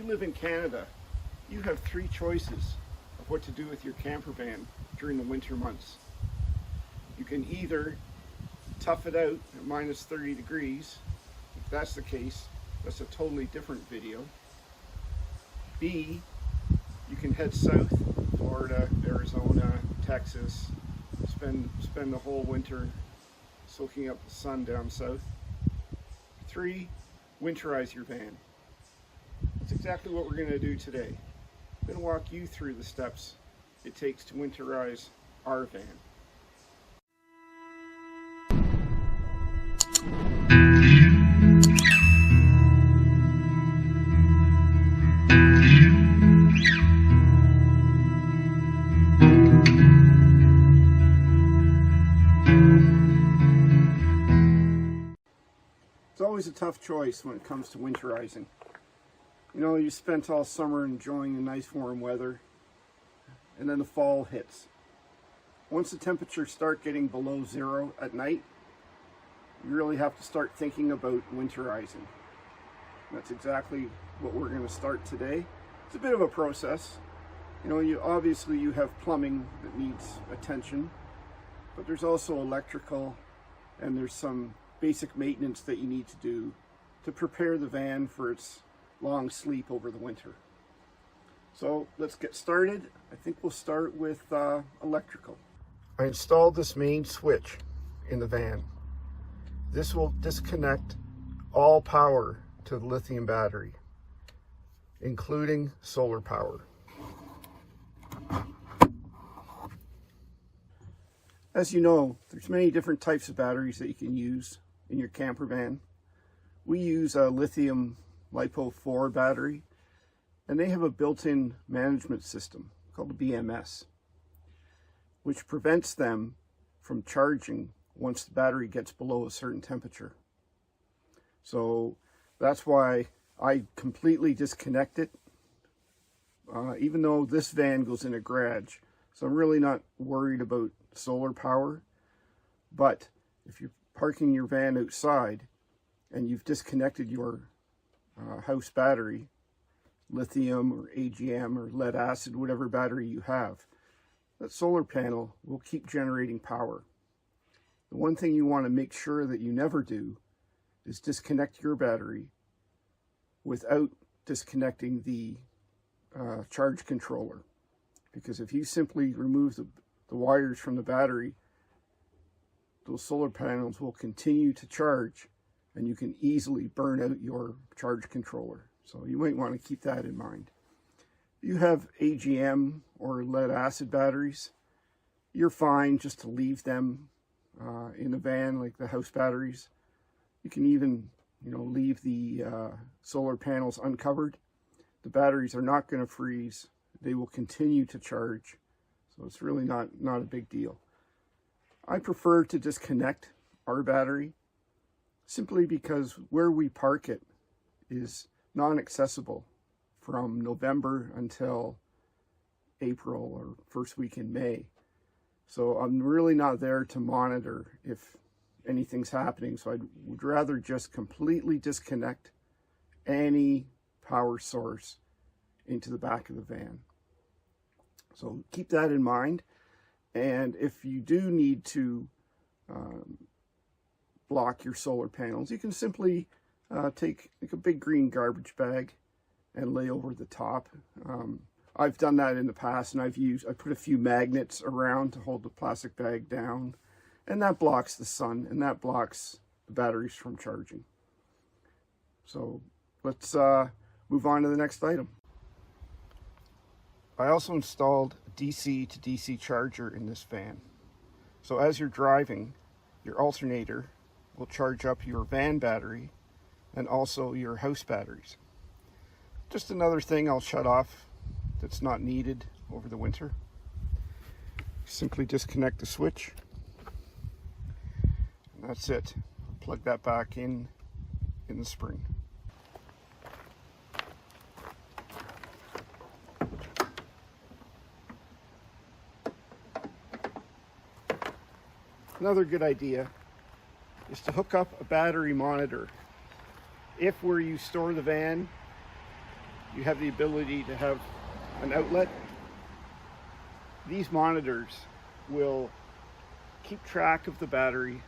live in Canada, you have three choices of what to do with your camper van during the winter months. You can either tough it out at minus 30 degrees. If that's the case, that's a totally different video. B, you can head south, Florida, Arizona, Texas, spend the whole winter soaking up the sun down south. 3, winterize your van. That's exactly what we're going to do today. I'm going to walk you through the steps it takes to winterize our van. It's always a tough choice when it comes to winterizing. You know, you spent all summer enjoying the nice warm weather, and then the fall hits. Once the temperatures start getting below zero at night, you really have to start thinking about winterizing. That's exactly what we're going to start today. It's a bit of a process. You know, obviously you have plumbing that needs attention, but there's also electrical, and there's some basic maintenance that you need to do to prepare the van for its long sleep over the winter. So let's get started. I think we'll start with electrical. I installed this main switch in the van. This will disconnect all power to the lithium battery, including solar power. As you know, there's many different types of batteries that you can use in your camper van. We use a lithium LiPo 4 battery, and they have a built-in management system called a BMS, which prevents them from charging once the battery gets below a certain temperature. So that's why I completely disconnect it, even though this van goes in a garage. So I'm really not worried about solar power. But if you're parking your van outside and you've disconnected your house battery, lithium or AGM or lead acid, whatever battery you have, that solar panel will keep generating power. The one thing you want to make sure that you never do is disconnect your battery without disconnecting the charge controller. Because if you simply remove the wires from the battery, those solar panels will continue to charge, and you can easily burn out your charge controller. So you might want to keep that in mind. If you have AGM or lead acid batteries, you're fine just to leave them in the van like the house batteries. You can even, leave the solar panels uncovered. The batteries are not going to freeze. They will continue to charge. So it's really not a big deal. I prefer to disconnect our battery simply because where we park it is non-accessible from November until April or first week in May. So I'm really not there to monitor if anything's happening. So I would rather just completely disconnect any power source into the back of the van. So keep that in mind. And if you do need to block your solar panels, you can simply take a big green garbage bag and lay over the top. I've done that in the past, and I put a few magnets around to hold the plastic bag down, and that blocks the sun, and that blocks the batteries from charging. So let's move on to the next item. I also installed a DC to DC charger in this van. So as you're driving, your alternator will charge up your van battery and also your house batteries. Just another thing I'll shut off that's not needed over the winter. Simply disconnect the switch, and that's it. Plug that back in the spring. Another good idea is to hook up a battery monitor. If where you store the van, you have the ability to have an outlet. These monitors will keep track of the battery,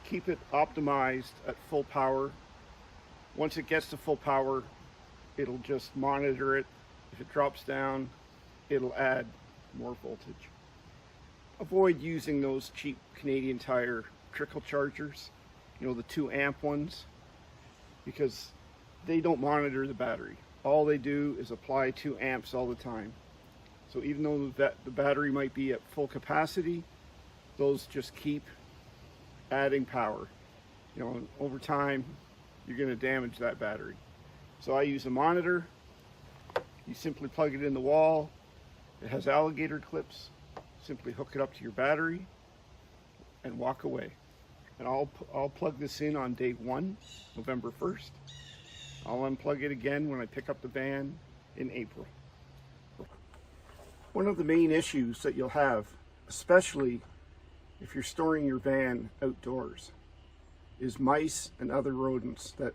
keep it optimized at full power. Once it gets to full power, it'll just monitor it. If it drops down, it'll add more voltage. Avoid using those cheap Canadian Tire trickle chargers, you know, the 2 amp ones, because they don't monitor the battery. All they do is apply 2 amps all the time. So even though the battery might be at full capacity, those just keep adding power. You know, over time, you're going to damage that battery. So I use a monitor. You simply plug it in the wall. It has alligator clips. Simply hook it up to your battery and walk away. And I'll plug this in on day 1, November 1st. I'll unplug it again when I pick up the van in April. One of the main issues that you'll have, especially if you're storing your van outdoors, is mice and other rodents that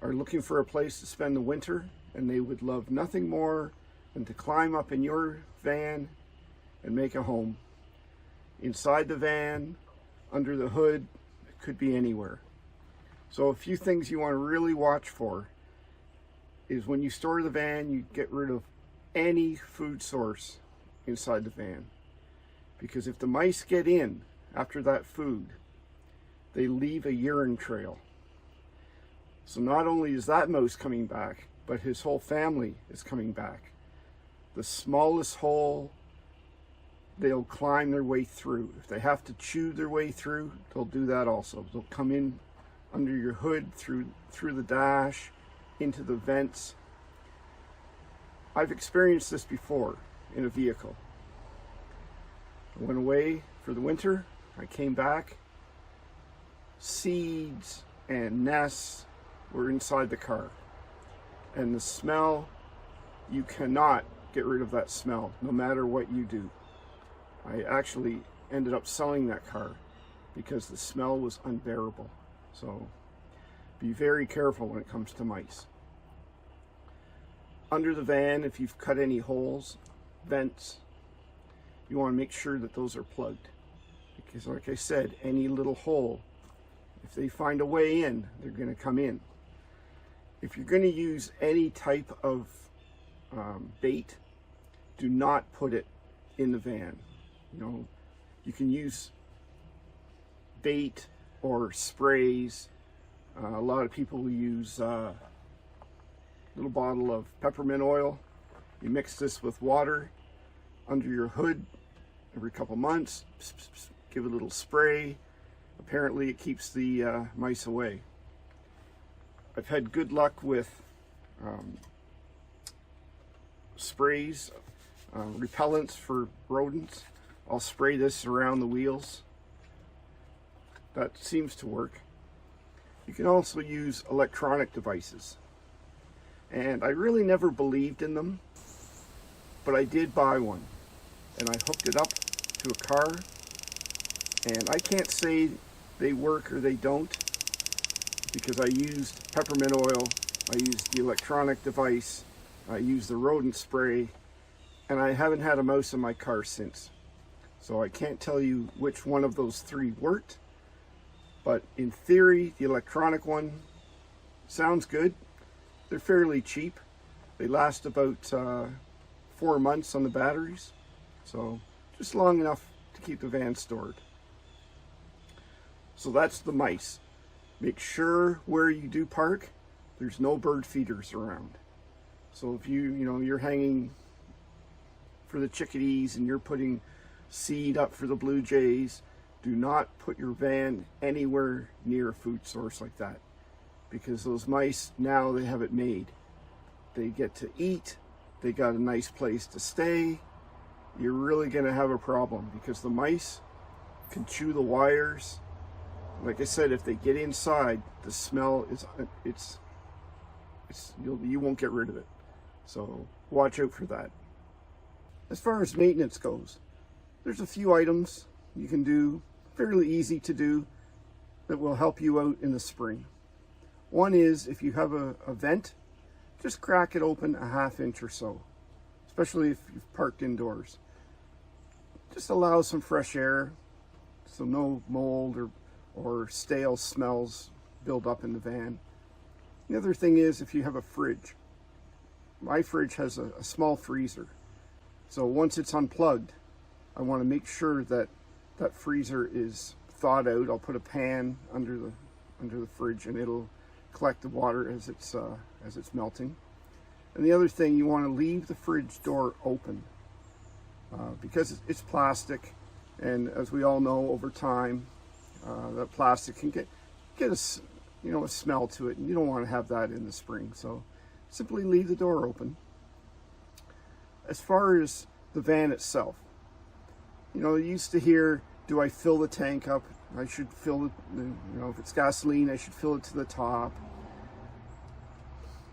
are looking for a place to spend the winter, and they would love nothing more than to climb up in your van and make a home. Inside the van, under the hood, it could be anywhere. So a few things you want to really watch for is when you store the van, you get rid of any food source inside the van. Because if the mice get in after that food, they leave a urine trail. So not only is that mouse coming back, but his whole family is coming back. The smallest hole, they'll climb their way through. If they have to chew their way through, they'll do that also. They'll come in under your hood, through the dash, into the vents. I've experienced this before in a vehicle. I went away for the winter. I came back. Seeds and nests were inside the car. And the smell, you cannot get rid of that smell, no matter what you do. I actually ended up selling that car because the smell was unbearable. So be very careful when it comes to mice. Under the van, if you've cut any holes, vents, you want to make sure that those are plugged. Because like I said, any little hole, if they find a way in, they're going to come in. If you're going to use any type of bait, do not put it in the van. You know, you can use bait or sprays. A lot of people will use a little bottle of peppermint oil. You mix this with water under your hood every couple months. Pss, pss, pss, give it a little spray. Apparently it keeps the mice away. I've had good luck with sprays, repellents for rodents. I'll spray this around the wheels. That seems to work. You can also use electronic devices. And I really never believed in them, but I did buy one. And I hooked it up to a car. And I can't say they work or they don't, because I used peppermint oil, I used the electronic device, I used the rodent spray, and I haven't had a mouse in my car since. So I can't tell you which one of those 3 worked, but in theory, the electronic one sounds good. They're fairly cheap. They last about 4 months on the batteries, so just long enough to keep the van stored. So that's the mice. Make sure where you do park, there's no bird feeders around. So if you're hanging for the chickadees and you're putting seed up for the blue jays, do not put your van anywhere near a food source like that, because those mice, now they have it made. They get to eat, they got a nice place to stay. You're really going to have a problem because the mice can chew the wires. Like I said, if they get inside, the smell is, you won't get rid of it. So watch out for that. As far as maintenance goes, there's a few items you can do, fairly easy to do, that will help you out in the spring. One is, if you have a vent just crack it open a ½ inch or so, especially if you've parked indoors. Just allow some fresh air so no mold or stale smells build up in the van. The other thing is, if you have a fridge, my fridge has a small freezer. So once it's unplugged, I want to make sure that that freezer is thawed out. I'll put a pan under the fridge and it'll collect the water as it's melting. And the other thing, you want to leave the fridge door open because it's plastic, and as we all know, over time that plastic can get a smell to it, and you don't want to have that in the spring. So simply leave the door open. As far as the van itself, you used to hear, do I fill the tank up? I should fill it, if it's gasoline, I should fill it to the top.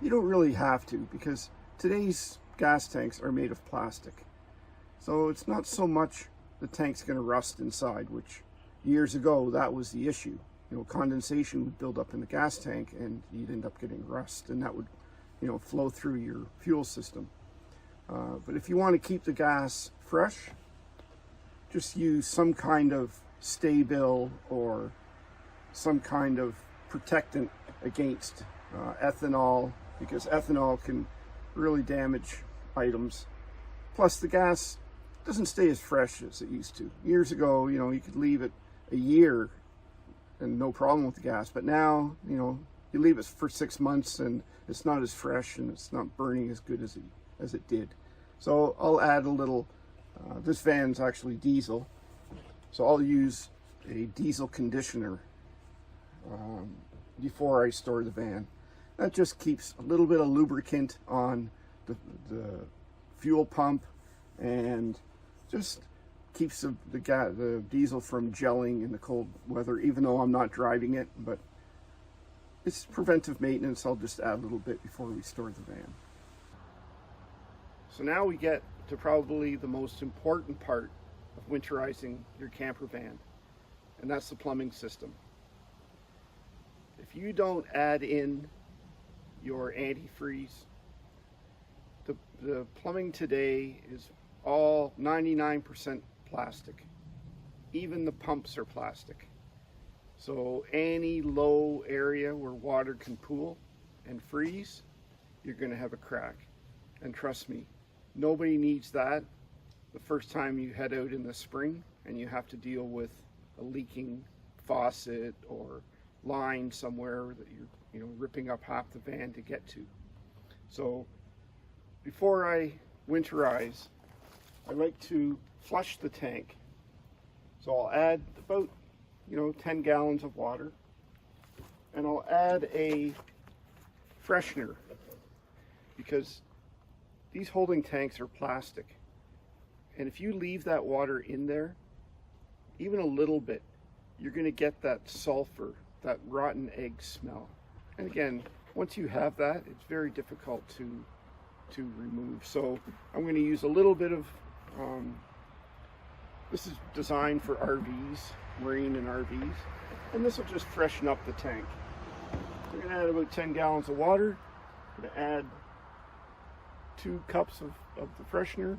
You don't really have to, because today's gas tanks are made of plastic. So it's not so much the tank's going to rust inside, which years ago that was the issue. Condensation would build up in the gas tank and you'd end up getting rust, and that would flow through your fuel system. But if you want to keep the gas fresh, just use some kind of stay-bil or some kind of protectant against ethanol, because ethanol can really damage items. Plus the gas doesn't stay as fresh as it used to. Years ago, you could leave it a year and no problem with the gas, but now, you leave it for 6 months and it's not as fresh and it's not burning as good as it did. So I'll add a little, this van's actually diesel, so I'll use a diesel conditioner before I store the van. That just keeps a little bit of lubricant on the fuel pump and just keeps the diesel from gelling in the cold weather, even though I'm not driving it. But it's preventive maintenance. I'll just add a little bit before we store the van. So now we get to probably the most important part of winterizing your camper van, and that's the plumbing system. If you don't add in your antifreeze, the plumbing today is all 99% plastic. Even the pumps are plastic. So any low area where water can pool and freeze, you're going to have a crack. And trust me, nobody needs that the first time you head out in the spring and you have to deal with a leaking faucet or line somewhere that you're ripping up half the van to get to. So before I winterize, I like to flush the tank. So I'll add about 10 gallons of water, and I'll add a freshener, because these holding tanks are plastic, and if you leave that water in there even a little bit, you're going to get that sulfur, that rotten egg smell. And again, once you have that, it's very difficult to remove. So I'm going to use a little bit of this is designed for RVs, marine and RVs, and this will just freshen up the tank. We're going to add about 10 gallons of water. I'm going to add 2 cups of the freshener.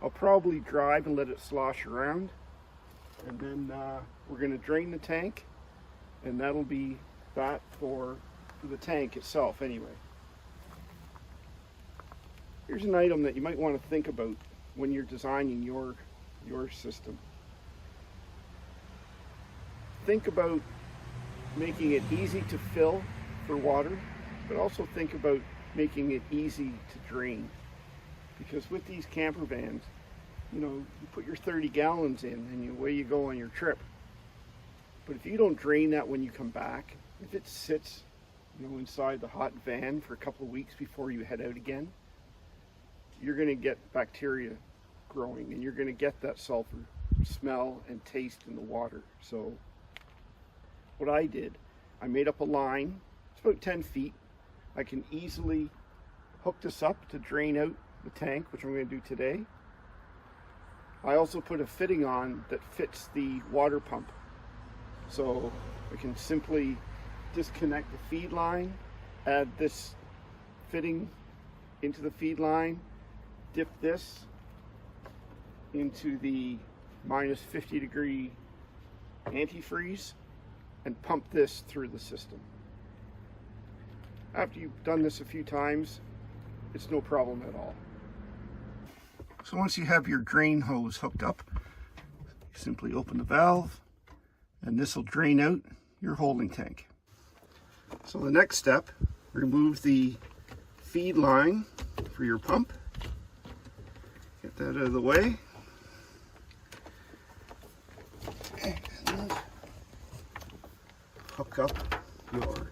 I'll probably drive and let it slosh around, and then we're going to drain the tank, and that'll be that for the tank itself anyway. Here's an item that you might want to think about when you're designing your system. Think about making it easy to fill for water, but also think about making it easy to drain. Because with these camper vans, you put your 30 gallons in and away you go on your trip. But if you don't drain that when you come back, if it sits inside the hot van for a couple of weeks before you head out again, you're going to get bacteria growing, and you're going to get that sulfur smell and taste in the water. So what I did, I made up a line. It's about 10 feet. I can easily hook this up to drain out the tank, which I'm going to do today. I also put a fitting on that fits the water pump. So I can simply disconnect the feed line, add this fitting into the feed line, dip this into the minus 50-degree antifreeze, and pump this through the system. After you've done this a few times, it's no problem at all. So once you have your drain hose hooked up, you simply open the valve and this will drain out your holding tank. So the next step, remove the feed line for your pump. Get that out of the way. And hook up your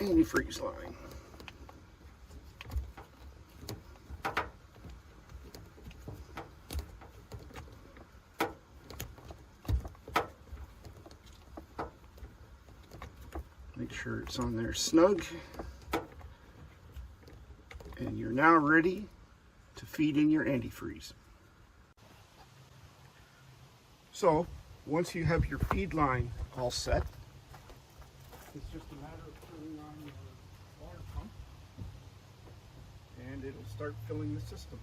antifreeze line. Make sure it's on there snug. And you're now ready to feed in your antifreeze. So, once you have your feed line all set, it's just a matter of turning on your water pump and it'll start filling the system.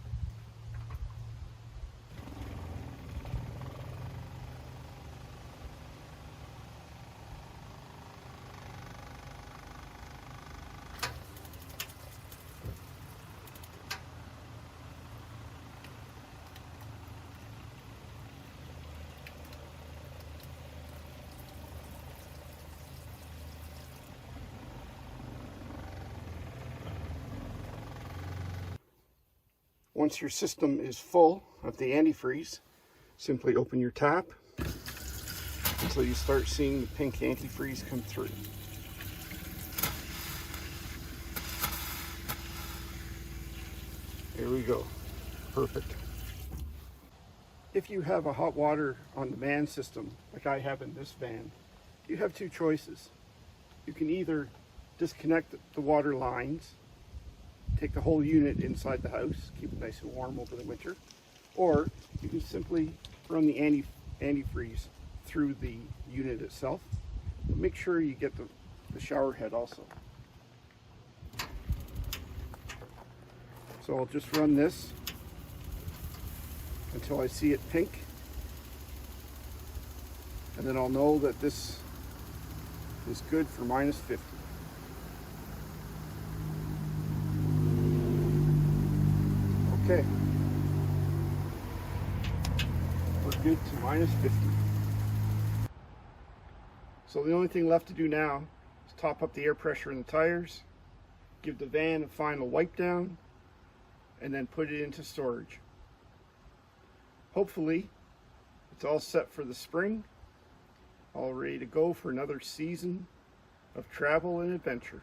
Once your system is full of the antifreeze, simply open your tap until you start seeing the pink antifreeze come through. There we go. Perfect. If you have a hot water on demand system, like I have in this van, you have two choices. You can either disconnect the water lines, take the whole unit inside the house, keep it nice and warm over the winter, or you can simply run the antifreeze through the unit itself. But make sure you get the shower head also. So I'll just run this until I see it pink, and then I'll know that this is good for minus 50. Okay, we're good to minus 50. So the only thing left to do now is top up the air pressure in the tires, give the van a final wipe down, and then put it into storage. Hopefully, it's all set for the spring, all ready to go for another season of travel and adventure.